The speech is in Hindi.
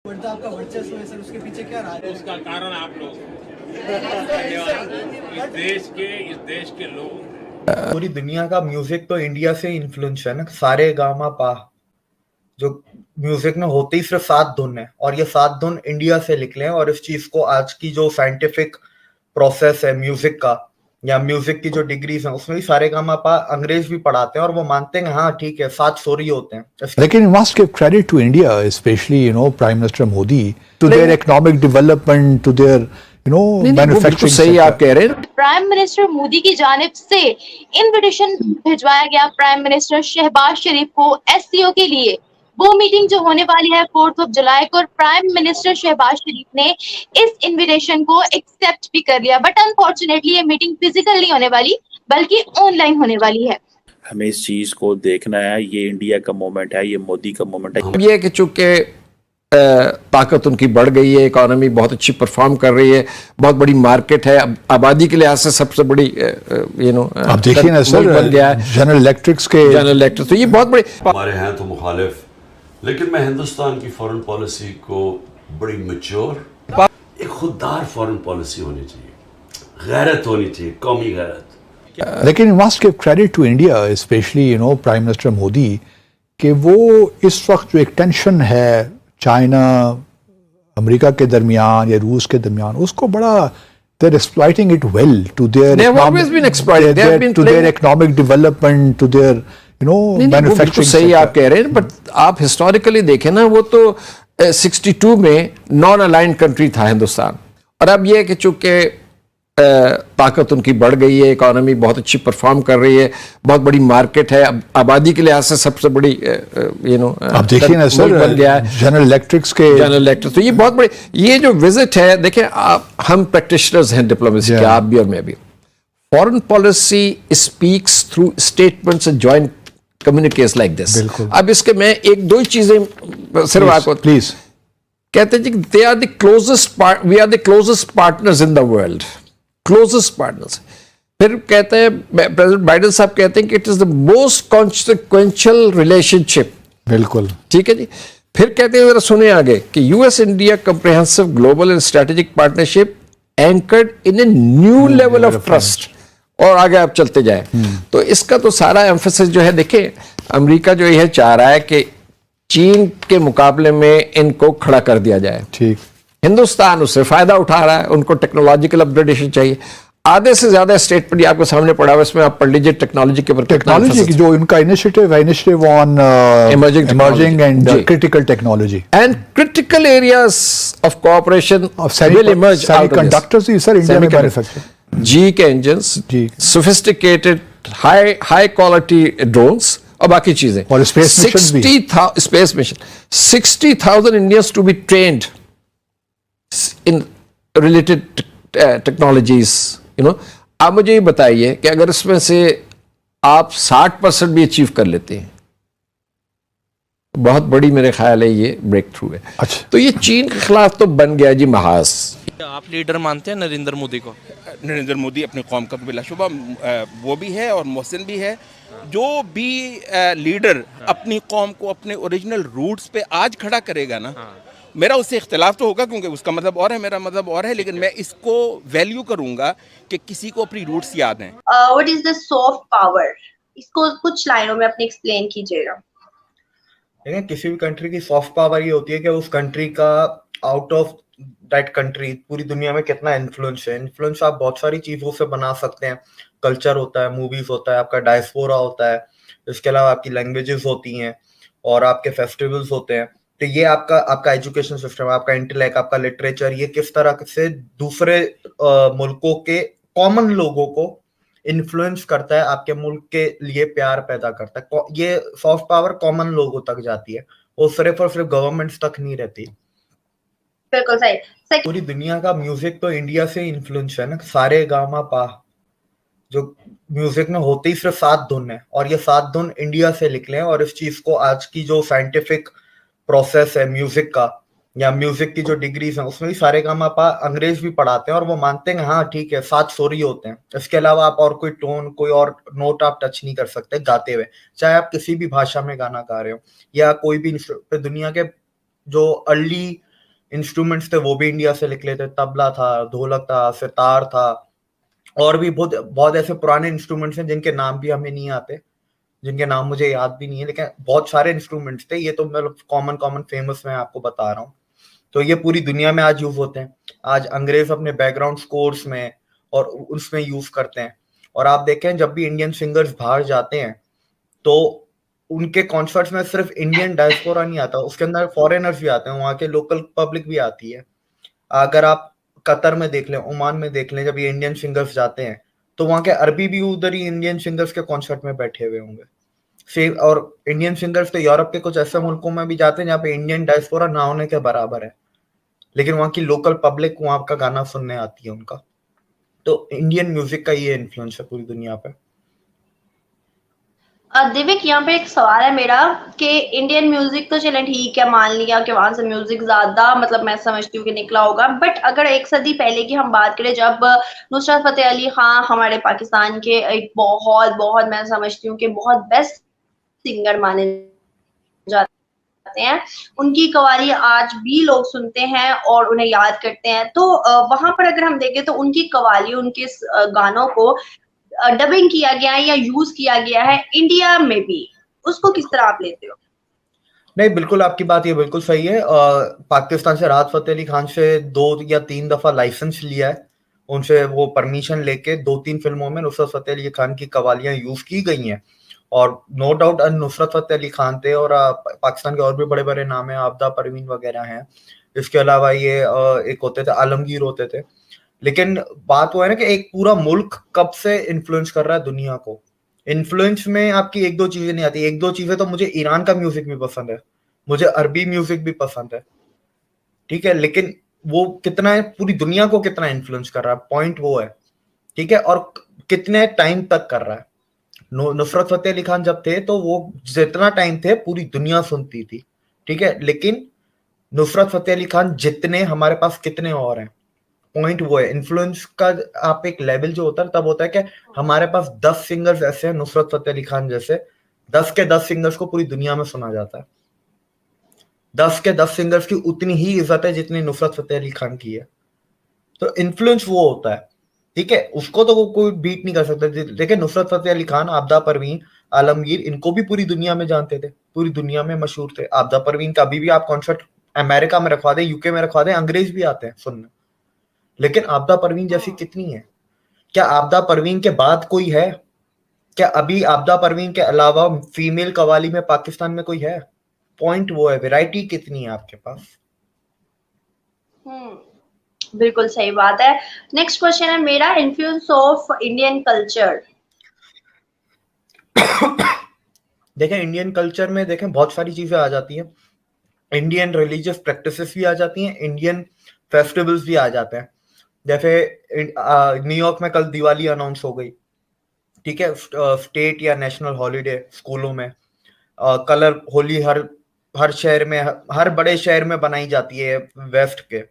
बढ़ता आपका वर्चस्व है सर, उसके पीछे क्या राज है? उसका कारण आप लोग, इस देश के लोग। पूरी दुनिया का म्यूजिक तो इंडिया से इन्फ्लुएंस है ना। सारे गामा पा जो म्यूजिक में होते ही सिर्फ 7 धुन है और ये 7 धुन इंडिया से निकले हैं। और इस चीज को आज की जो साइंटिफिक प्रोसेस है म्यूजिक का या म्यूजिक की जो डिग्रीज हैं उसमें भी सारे गामा पा अंग्रेज भी पढ़ाते हैं और वो मानते हैं हाँ ठीक है 7 सुर ही होते हैं। लेकिन must give credit to India, especially Prime Minister Modi, to their economic development, to their manufacturing. सही आप कह रहे हैं। प्राइम मिनिस्टर मोदी की जानिब से इनविटेशन भिजवाया गया प्राइम मिनिस्टर शहबाज शरीफ को एससीओ के लिए। वो मीटिंग जो होने वाली है 4 जुलाई को, और प्राइम मिनिस्टर शहबाज शरीफ ने इस इनविटेशन को एक्सेप्ट भी कर लिया। बट अनफॉर्चुनेटली ये मीटिंग फिजिकल नहीं होने वाली बल्कि ऑनलाइन होने वाली है। हमें इस चीज को देखना है, ये इंडिया का मोमेंट है, ये मोदी का मोमेंट है। ये कि चूंकि ताकत उनकी बढ़ गई है, इकोनॉमी बहुत अच्छी परफॉर्म कर रही है, बहुत बड़ी मार्केट है, आबादी के लिहाज से सबसे बड़ी आप देखिए ना सर, बन गया है जनरल इलेक्ट्रिक्स तो ये बहुत बड़े हमारे हैं तो मुखालिफ, लेकिन मैं हिंदुस्तान की फॉरेन पॉलिसी को बड़ी मैच्योर, एक खुददार फॉरेन पॉलिसी होनी चाहिए, गैरत होनी चाहिए, कौमी गैरत। लेकिन must give credit to India, especially Prime Minister Modi, कि वो इस वक्त जो एक टेंशन है चाइना अमेरिका के दरमियान या रूस के दरमियान, उसको बड़ा they're exploiting it well to their They have always been exploiting. They have been to their economic development, to their manufacturing. सही आप कह रहे हैं, बट आप हिस्टोरिकली देखें ना, वो तो 62 में नॉन अलाइंड कंट्री था हिंदुस्तान, और अब ये कि चूंकि ताकत उनकी बढ़ गई है, इकोनॉमी बहुत अच्छी परफॉर्म कर रही है, बहुत बड़ी मार्केट है, आबादी के लिहाज से सबसे बड़ी आप देखिए ना सर, बन गया है जनरल इलेक्ट्रिक्स तो ये बहुत बड़ी, ये जो विजिट है, देखें आप, हम प्रैक्टिशनर्स हैं डिप्लोमेसी के, आप भी और मैं भी। Foreign policy speaks through statements and joint communicates like this. अब इसके मैं एक दो ही चीजें सिर्फ आपको प्लीज कहते हैं जी, they are the closest we are the closest partners in the world, closest partners. फिर कहते हैं, प्रेसिडेंट बाइडेन साहब कहते हैं कि it is the most consequential relationship. बिल्कुल ठीक है जी। फिर कहते हैं, जरा सुने आगे, कि US India comprehensive global and strategic partnership anchored in a new level of trust. और आगे आप चलते जाए तो इसका तो सारा एम्फेसिस जो है, देखें अमेरिका जो यह चाह रहा है कि चीन के मुकाबले में इनको खड़ा कर दिया जाए। ठीक, हिंदुस्तान उससे फायदा उठा रहा है, उनको टेक्नोलॉजिकल अपग्रेडेशन चाहिए। आधे से ज्यादा स्टेटमेंट आपके सामने पड़ा हुआ, इसमें आप पढ़ लीजिए टेक्नोलॉजी के ऊपर। टेक्नोलॉजी की जो इनका initiative on emerging and critical technology and critical areas of cooperation will emerge. Semiconductors sir India में मैन्युफैक्चर, जी के engines, sophisticated high quality drones और बाकी चीजें, और space mission 60,000 Indians to be trained in related technologies. आप मुझे ये बताइए कि अगर इसमें से आप 60% भी अचीव कर लेते हैं, बहुत बड़ी मेरे ख्याल है ये ब्रेक थ्रू है। अच्छा, तो ये चीन के खिलाफ तो बन गया जी महाज। आप लीडर मानते हैं नरेंद्र मोदी को? नरेंद्र मोदी अपनी कौम का बिलाशुबा वो भी है और मोहसिन भी है। जो भी लीडर अपनी कौम को अपने ओरिजिनल रूट्स पे आज खड़ा करेगा ना, मेरा उससे इख्तिलाफ तो होगा क्योंकि उसका मजहब और है, मेरा मजहब और है, लेकिन मैं इसको वैल्यू करूंगा कि किसी को अपनी रूट्स याद हैं। What is the soft power? इसको कुछ लाइनों में अपने एक्सप्लेन कीजिएगा। देखिए, किसी भी कंट्री की सॉफ्ट पावर ये होती है कि उस कंट्री का आउट ऑफ दैट कंट्री पूरी दुनिया में कितना इन्फ्लुएंस है। इन्फ्लुएंस आप बहुत सारी चीजों से बना सकते हैं। कल्चर होता है, मूवीज होता है, आपका डायस्पोरा होता है, इसके अलावा आपकी लैंग्वेजेस होती हैं और आपके फेस्टिवल्स होते हैं। तो ये आपका एजुकेशन सिस्टम, आपका इंटेलेक्ट, आपका लिटरेचर, ये किस तरह से दूसरे मुल्कों के कॉमन लोगों को इन्फ्लुएंस करता है, आपके मुल्क के लिए प्यार पैदा करता है। ये सॉफ्ट पावर कॉमन लोगों तक जाती है, वो सिर्फ और सिर्फ गवर्नमेंट्स तक नहीं रहती। बिल्कुल सही। पूरी दुनिया का म्यूजिक तो इंडिया से इन्फ्लुएंस है ना। सारे गामा पा जो म्यूजिक में होते ही सिर्फ 7 धुन है और ये 7 धुन इंडिया से निकले हैं। और इस चीज को आज की जो साइंटिफिक प्रोसेस है म्यूजिक का या म्यूजिक की जो डिग्रीज हैं उसमें भी सारे गामा पा अंग्रेज भी पढ़ाते हैं और वो मानते हैं हाँ ठीक है 7 सुर ही होते हैं। इसके अलावा आप और कोई टोन, कोई और नोट आप टच नहीं कर सकते गाते हुए, चाहे आप किसी भी भाषा में गाना गा रहे हो या कोई भी। दुनिया के जो अर्ली इंस्ट्रूमेंट्स थे वो भी इंडिया से निकले थे, तबला था, ढोलक था, सितार था, और भी बहुत बहुत ऐसे पुराने इंस्ट्रूमेंट्स हैं जिनके नाम भी हमें नहीं आते, जिनके नाम मुझे याद भी नहीं है, लेकिन बहुत सारे इंस्ट्रूमेंट्स थे। ये तो मतलब कॉमन फेमस मैं आपको बता रहा हूँ। तो ये पूरी दुनिया में आज यूज होते हैं। आज अंग्रेज अपने बैकग्राउंड स्कोर्स में और उसमें यूज करते हैं। और आप देखें जब भी इंडियन सिंगर्स बाहर जाते हैं तो उनके कॉन्सर्ट्स में सिर्फ इंडियन डायस्पोरा नहीं आता, उसके अंदर फॉरेनर्स भी आते हैं, वहाँ के लोकल पब्लिक भी आती है। अगर आप कतर में देख लें, ओमान में देख लें, जब ये इंडियन सिंगर्स जाते हैं तो वहाँ के अरबी भी उधर ही इंडियन सिंगर्स के कॉन्सर्ट में बैठे हुए होंगे। सेम, और इंडियन सिंगर्स तो यूरोप के कुछ ऐसे मुल्कों में भी जाते हैं जहाँ पे इंडियन डायस्पोरा ना होने के बराबर है, लेकिन वहाँ की लोकल पब्लिक वहाँ का गाना सुनने आती है उनका। तो इंडियन म्यूजिक का ये इन्फ्लुएंस है पूरी दुनिया पे। दिव्यक, यहाँ पे एक सवाल है मेरा कि इंडियन म्यूजिक तो चले ठीक है, मान लिया कि वहां से म्यूजिक ज्यादा मतलब मैं समझती हूँ कि निकला होगा, बट अगर एक सदी पहले की हम बात करें जब नुसरत फतेह अली खान हमारे पाकिस्तान के एक बहुत बहुत मैं समझती हूँ कि बहुत बेस्ट सिंगर माने जाते हैं, उनकी कवाली आज भी लोग सुनते हैं और उन्हें याद करते हैं, तो वहां पर अगर हम देखें तो उनकी कवाली, उनके गानों को डबिंग किया गया है या यूज किया गया है इंडिया में भी, उसको किस तरह आप लेते हो? नहीं, बिल्कुल आपकी बात ये बिल्कुल सही है। पाकिस्तान से राहत फतेह अली खान से 2 या 3 दफा लाइसेंस लिया है, उनसे वो परमिशन लेके 2-3 फिल्मों में नुसरत फतेह अली खान की कवालियां यूज की गई हैं। और नो डाउट नुसरत फतेह अली खान थे, और पाकिस्तान के और भी बड़े बड़े नाम हैं, आबदा परवीन वगैरह हैं। इसके अलावा ये एक होते थे आलमगीर होते थे। लेकिन बात वो है ना कि एक पूरा मुल्क कब से इन्फ्लुएंस कर रहा है दुनिया को। इन्फ्लुएंस में आपकी 1-2 चीजें नहीं आती। 1-2 चीजें तो मुझे ईरान का म्यूजिक भी पसंद है, मुझे अरबी म्यूजिक भी पसंद है, ठीक है, लेकिन वो कितना है, पूरी दुनिया को कितना इन्फ्लुएंस कर रहा है, पॉइंट वो है, ठीक है, और कितने टाइम तक कर रहा है। नुसरत फतेह अली खान जब थे तो वो जितना टाइम थे पूरी दुनिया सुनती थी, ठीक है, लेकिन नुसरत फतेह अली खान जितने हमारे पास कितने और हैं, पॉइंट वो है। इन्फ्लुएंस का आप एक लेवल जो होता है तब होता है कि हमारे पास 10 सिंगर्स ऐसे हैं नुसरत फतेह अली खान जैसे, 10 के 10 सिंगर्स को पूरी दुनिया में सुना जाता है। 10 के 10 सिंगर्स की उतनी ही इज्जत है जितनी नुसरत फतेह अली खान की है। तो इन्फ्लुएंस वो होता है, ठीक है, उसको तो कोई बीट नहीं कर सकता। देखिए नुसरत फतेह अली खान, आबदा परवीन, आलमगीर, इनको भी पूरी दुनिया में जानते थे, पूरी दुनिया में मशहूर थे। आबदा परवीन का अभी भी आप कॉन्सर्ट अमेरिका में रखवा दें, यूके में रखवा दें, अंग्रेज भी आते हैं सुनने। लेकिन आबदा परवीन जैसी कितनी है? क्या आबदा परवीन के बाद कोई है? क्या अभी आबदा परवीन के अलावा फीमेल कवाली में पाकिस्तान में कोई है? पॉइंट वो है, वैरायटी कितनी है आपके पास। बिल्कुल सही बात है। नेक्स्ट क्वेश्चन है मेरा, इन्फ्लुएंस ऑफ इंडियन कल्चर। देखें इंडियन कल्चर में देखें बहुत सारी चीजें आ जाती हैं। इंडियन रिलीजियस प्रैक्टिसेस भी आ जाती हैं, इंडियन फेस्टिवल्स भी आ जाते हैं। जैसे न्यूयॉर्क में कल दिवाली अनाउंस हो गई, ठीक है, स्टेट या नेशनल हॉलीडे स्कूलों में। कलर होली हर शहर में, हर बड़े शहर में बनाई जाती है वेस्ट के,